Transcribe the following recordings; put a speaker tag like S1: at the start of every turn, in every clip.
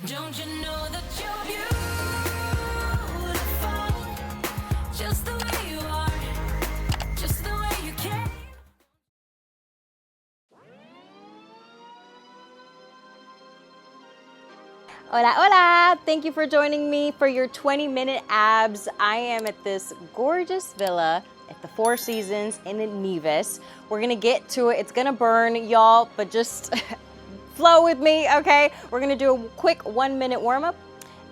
S1: Don't you know that you're beautiful, just the way you are, just the way you came.
S2: Hola, hola! Thank you for joining me for your 20-minute abs. I am at this gorgeous villa at the Four Seasons in Nevis. We're gonna get to it. It's gonna burn, y'all, but just flow with me, okay? We're gonna do a quick 1-minute warm-up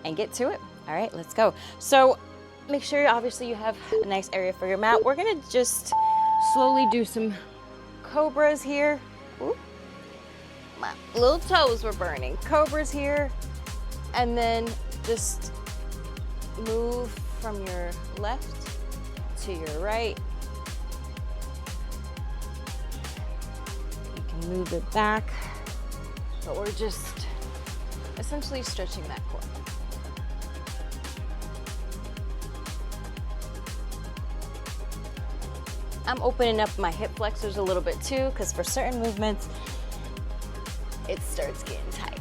S2: and get to it. All right, let's go. So make sure obviously you have a nice area for your mat. We're gonna just slowly do some cobras here. Ooh. My little toes were burning. Cobras here. And then just move from your left to your right. You can move it back, but we're just essentially stretching that core. I'm opening up my hip flexors a little bit too, because for certain movements, it starts getting tight.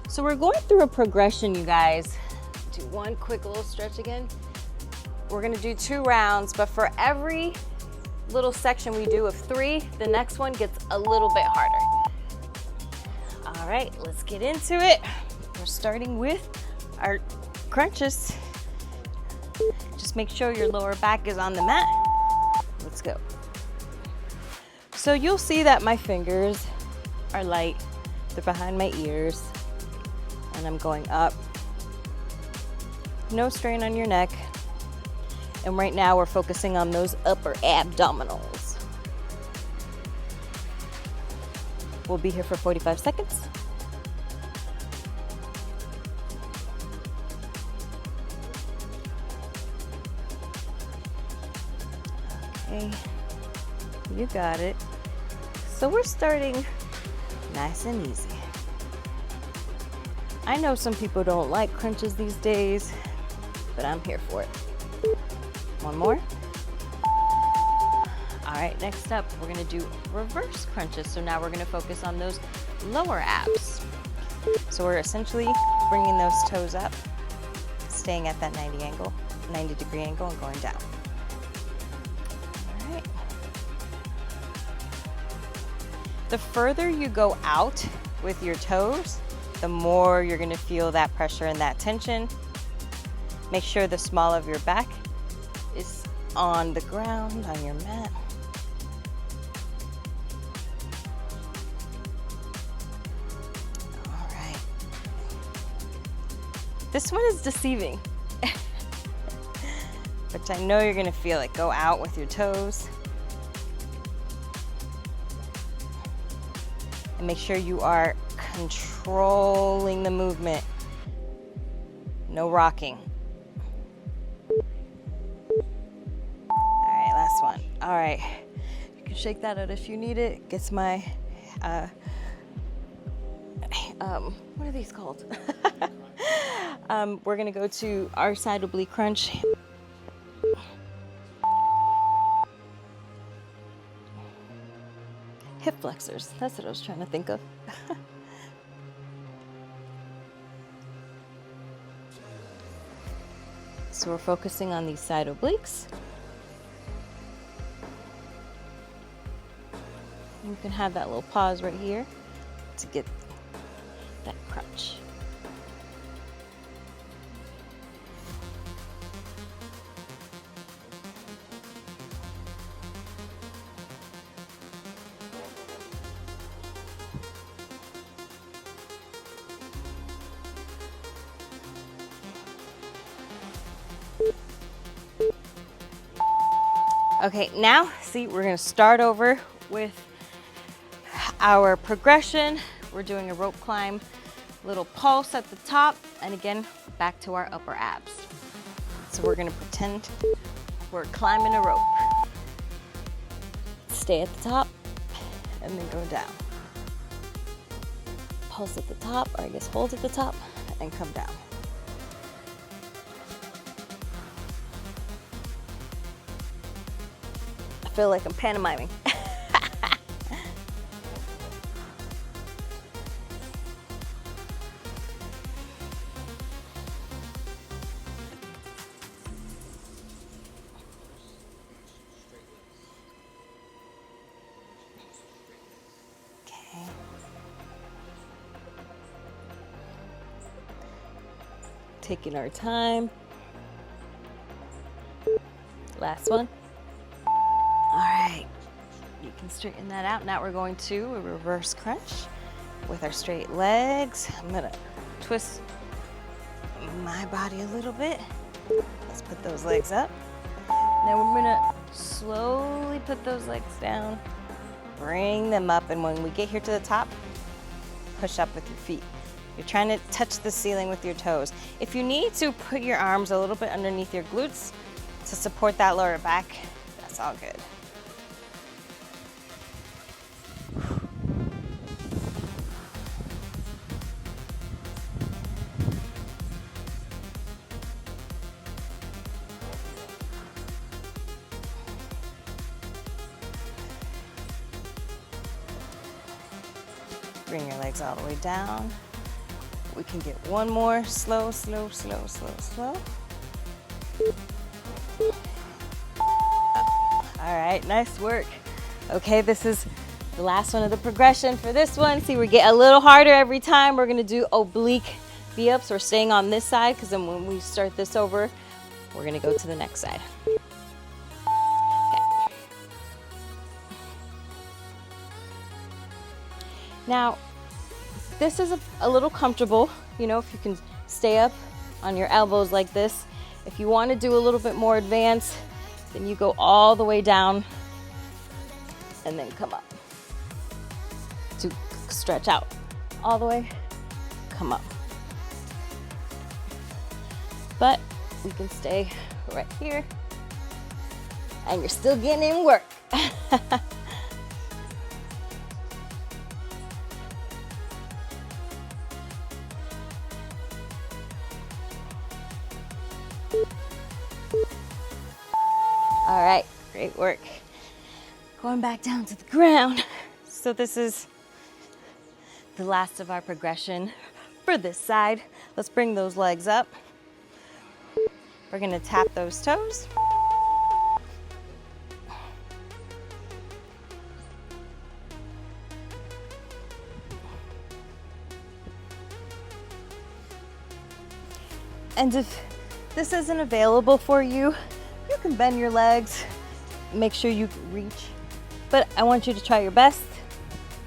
S2: So we're going through a progression, you guys. Do one quick little stretch again. We're gonna do 2 rounds, but for every little section we do of 3, the next one gets a little bit harder. All right, let's get into it. We're starting with our crunches. Just make sure your lower back is on the mat. Let's go. So you'll see that my fingers are light. They're behind my ears. And I'm going up. No strain on your neck. And right now we're focusing on those upper abdominals. We'll be here for 45 seconds. Okay, you got it. So we're starting nice and easy. I know some people don't like crunches these days, but I'm here for it. One more. All right, next up, we're gonna do reverse crunches. So now we're gonna focus on those lower abs. So we're essentially bringing those toes up, staying at that 90-degree angle and going down. All right. The further you go out with your toes, the more you're gonna feel that pressure and that tension. Make sure the small of your back is on the ground, on your mat. All right. This one is deceiving, which I know you're gonna feel it. Go out with your toes. And make sure you are controlling the movement. No rocking. All right, last one. All right, you can shake that out if you need it. Gets my, what are these called? We're gonna go to our side oblique crunch. Hip flexors, that's what I was trying to think of. So we're focusing on these side obliques. You can have that little pause right here to get that crunch. Okay, now, see, we're gonna start over with our progression. We're doing a rope climb, little pulse at the top, and again, back to our upper abs. So we're gonna pretend we're climbing a rope. Stay at the top, and then go down. Pulse at the top, or I guess hold at the top, and come down. feel like I'm pantomiming. Okay. Taking our time. Last one. All right, you can straighten that out. Now we're going to a reverse crunch with our straight legs. I'm gonna twist my body a little bit. Let's put those legs up. Now we're gonna slowly put those legs down, bring them up, and when we get here to the top, push up with your feet. You're trying to touch the ceiling with your toes. If you need to, put your arms a little bit underneath your glutes to support that lower back. That's all good. Bring your legs all the way down. We can get one more. Slow, slow, slow, slow, slow. All right, nice work. Okay, this is the last one of the progression for this one. See, we get a little harder every time. We're gonna do oblique V-ups. We're staying on this side because then when we start this over, we're gonna go to the next side. Okay. Now, this is a little comfortable, you know, if you can stay up on your elbows like this. If you want to do a little bit more advanced, then you go all the way down and then come up to stretch out. All the way, come up. But we can stay right here and you're still getting in work. All right, great work. Going back down to the ground. So this is the last of our progression for this side. Let's bring those legs up. We're gonna tap those toes. And if this isn't available for you, you can bend your legs, make sure you reach. But I want you to try your best.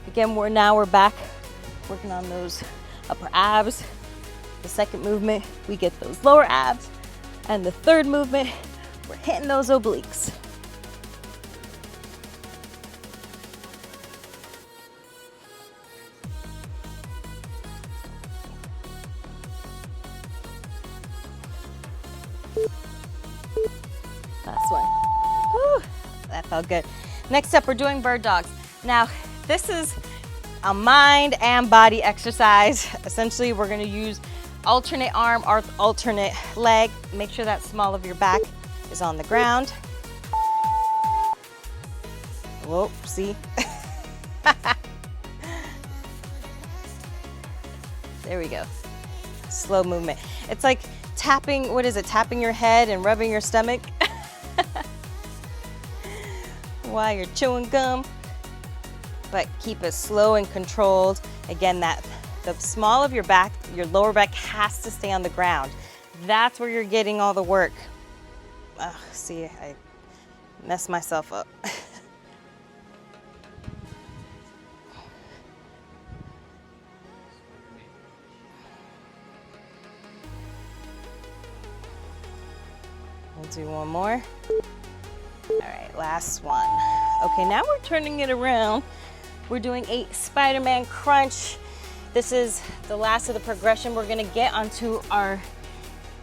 S2: Again, we're back working on those upper abs. The second movement, we get those lower abs. And the third movement, we're hitting those obliques. Last one. Whew, that felt good. Next up, we're doing bird dogs. Now, this is a mind and body exercise. Essentially, we're gonna use alternate arm or alternate leg. Make sure that small of your back is on the ground. Whoa, see? There we go. Slow movement. It's like tapping, what is it? Tapping your head and rubbing your stomach while you're chewing gum. But keep it slow and controlled. Again, the small of your back, your lower back has to stay on the ground. That's where you're getting all the work. Ugh, see, I messed myself up. We'll do one more. All right, last one. Okay, now we're turning it around. We're doing a Spider-Man crunch. This is the last of the progression. We're gonna get onto our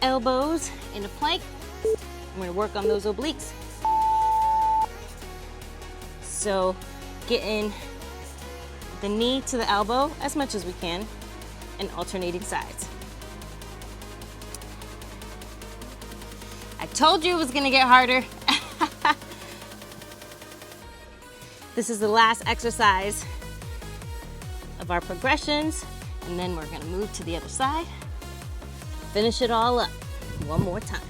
S2: elbows in a plank. I'm gonna work on those obliques. So getting the knee to the elbow as much as we can and alternating sides. I told you it was gonna get harder. This is the last exercise of our progressions, and then we're gonna move to the other side. Finish it all up one more time.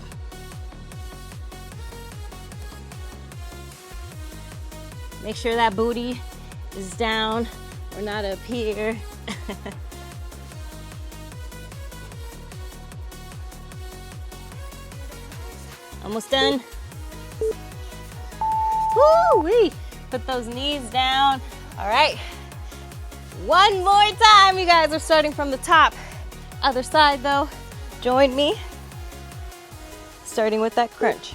S2: Make sure that booty is down. We're not up here. Almost done. Woo-wee. Put those knees down. All right. One more time, you guys. We're starting from the top. Other side though. Join me. Starting with that crunch.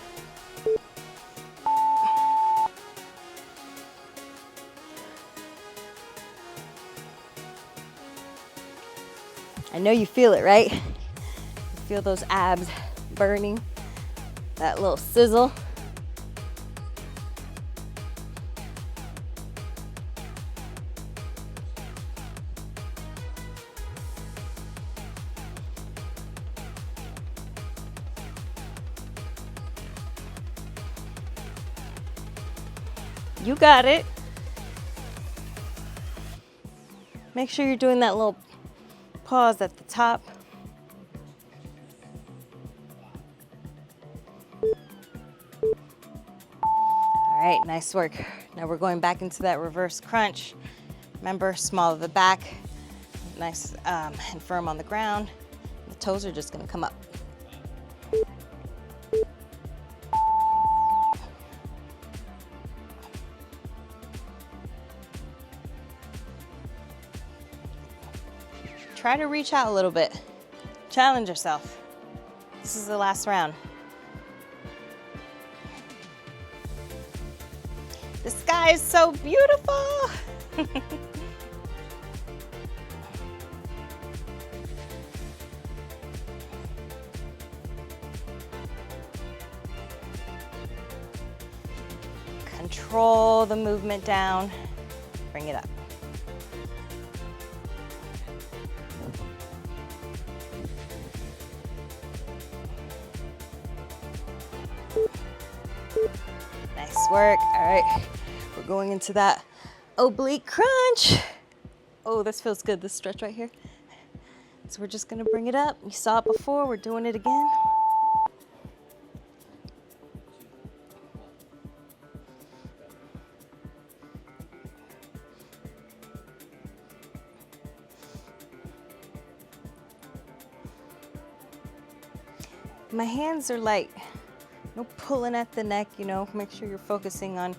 S2: I know you feel it, right? You feel those abs burning, that little sizzle. You got it. Make sure you're doing that little pause at the top. All right, nice work. Now we're going back into that reverse crunch. Remember, small of the back, nice and firm on the ground. The toes are just gonna come up. Try to reach out a little bit. Challenge yourself. This is the last round. The sky is so beautiful. Control the movement down. Bring it up. Nice work. All right, we're going into that oblique crunch. Oh, this feels good, this stretch right here. So we're just gonna bring it up. You saw it before, we're doing it again. My hands are light. No pulling at the neck, you know. Make sure you're focusing on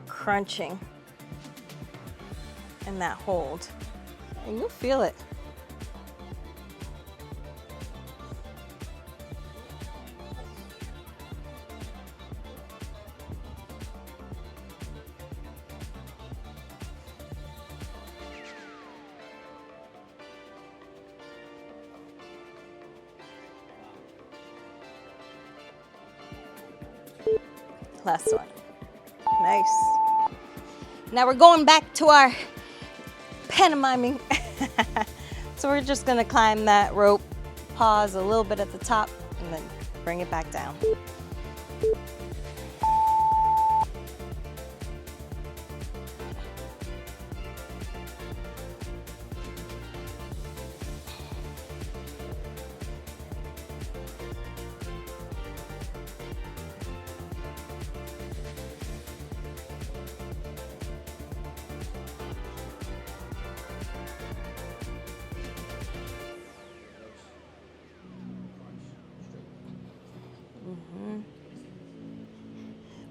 S2: crunching and that hold. And you'll feel it. Last one. Nice. Now we're going back to our pantomiming. So we're just gonna climb that rope, pause a little bit at the top, and then bring it back down.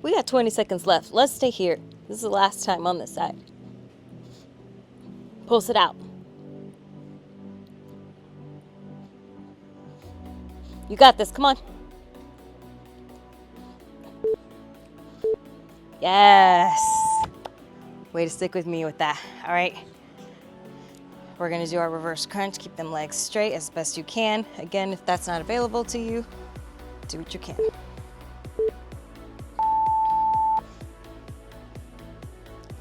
S2: We got 20 seconds left. Let's stay here. This is the last time on this side. Pulse it out. You got this, come on. Yes. Way to stick with me with that, all right? We're gonna do our reverse crunch. Keep them legs straight as best you can. Again, if that's not available to you, do what you can.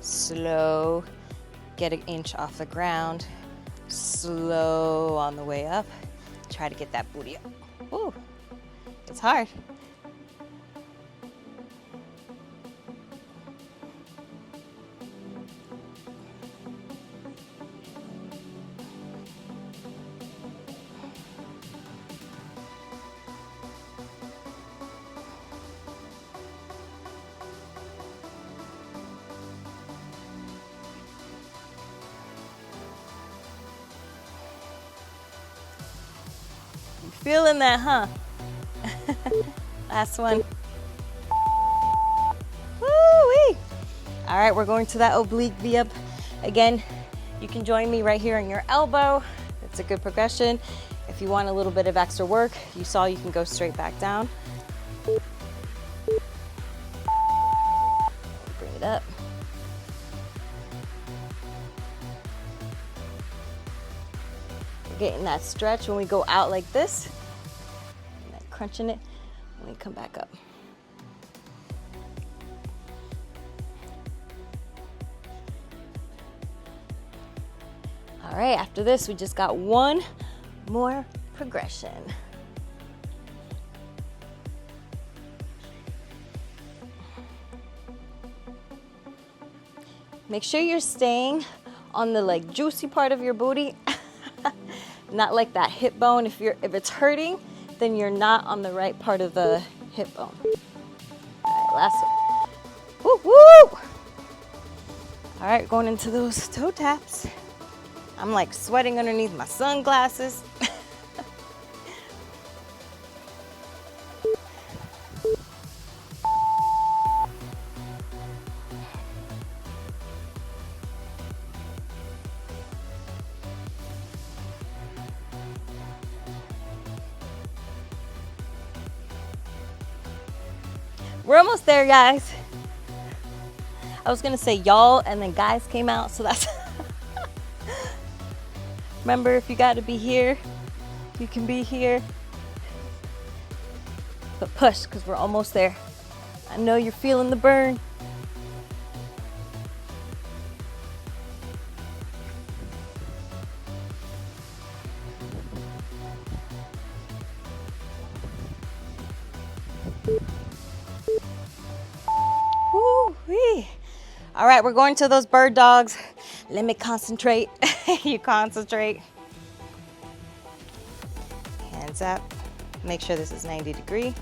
S2: Slow, get an inch off the ground. Slow on the way up. Try to get that booty up. Ooh, it's hard. Feeling that, huh? Last one. Woo-wee. All right, we're going to that oblique V-up. Again, you can join me right here on your elbow. It's a good progression. If you want a little bit of extra work, you saw you can go straight back down. Bring it up. We're getting that stretch when we go out like this. And then crunching it when we come back up. All right, after this, we just got one more progression. Make sure you're staying on the like juicy part of your booty, not like that hip bone. If it's hurting, then you're not on the right part of the hip bone. All right, last one. Woo woo! All right, going into those toe taps. I'm like sweating underneath my sunglasses. We're almost there, guys. I was gonna say y'all and then guys came out, so that's remember, if you got to be here, you can be here. But push, because we're almost there. I know you're feeling the burn. Woo-wee. All right, we're going to those bird dogs. Let me concentrate. You concentrate. Hands up. Make sure this is 90 degree.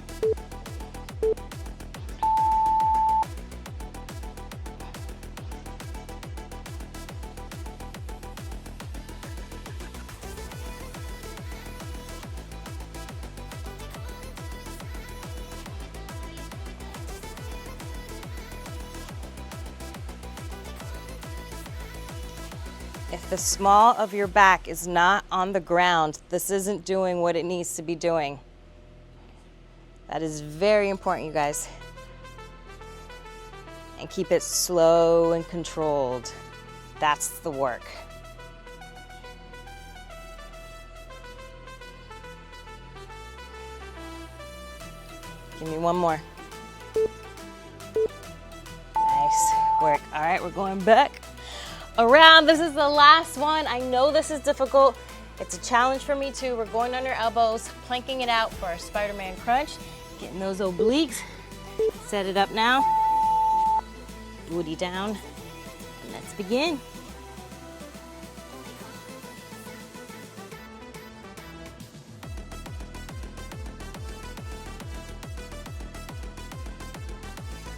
S2: If the small of your back is not on the ground, this isn't doing what it needs to be doing. That is very important, you guys. And keep it slow and controlled. That's the work. Give me one more. Nice work. All right, we're going back around. This is the last one. I know this is difficult. It's a challenge for me too. We're going under elbows, planking it out for our Spider-Man crunch. Getting those obliques. Set it up now. Booty down. And let's begin.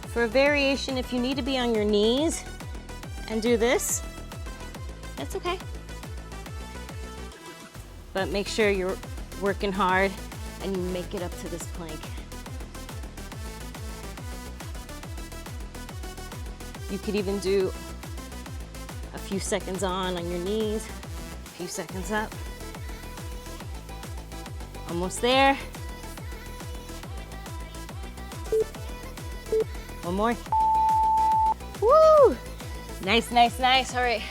S2: For a variation, if you need to be on your knees and do this, that's okay. But make sure you're working hard and you make it up to this plank. You could even do a few seconds on your knees, a few seconds up. Almost there. One more. Woo! Nice, nice, nice. All right,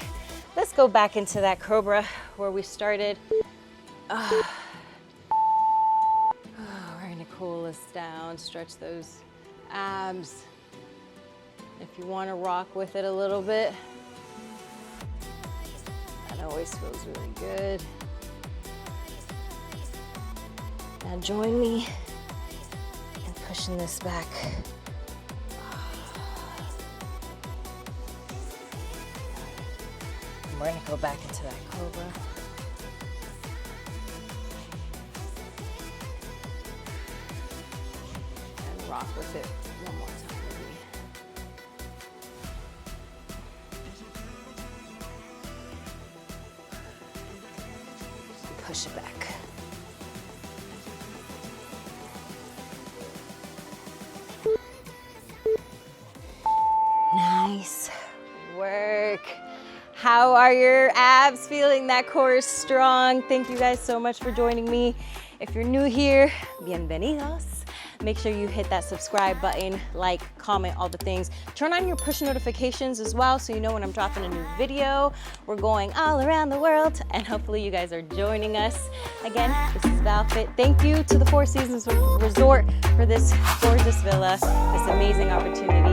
S2: let's go back into that cobra where we started. We're gonna cool us down, stretch those abs. If you wanna rock with it a little bit, that always feels really good. Now join me in pushing this back. And we're gonna go back into that cobra. And rock with it one more time with me. Push it back. work. How are your abs feeling? That core is strong. Thank you guys so much for joining me. If you're new here, bienvenidos. Make sure you hit that subscribe button, like, comment, all the things. Turn on your push notifications as well so you know when I'm dropping a new video. We're going all around the world and hopefully you guys are joining us. Again, this is ValFit. Thank you to the Four Seasons Resort for this gorgeous villa, this amazing opportunity.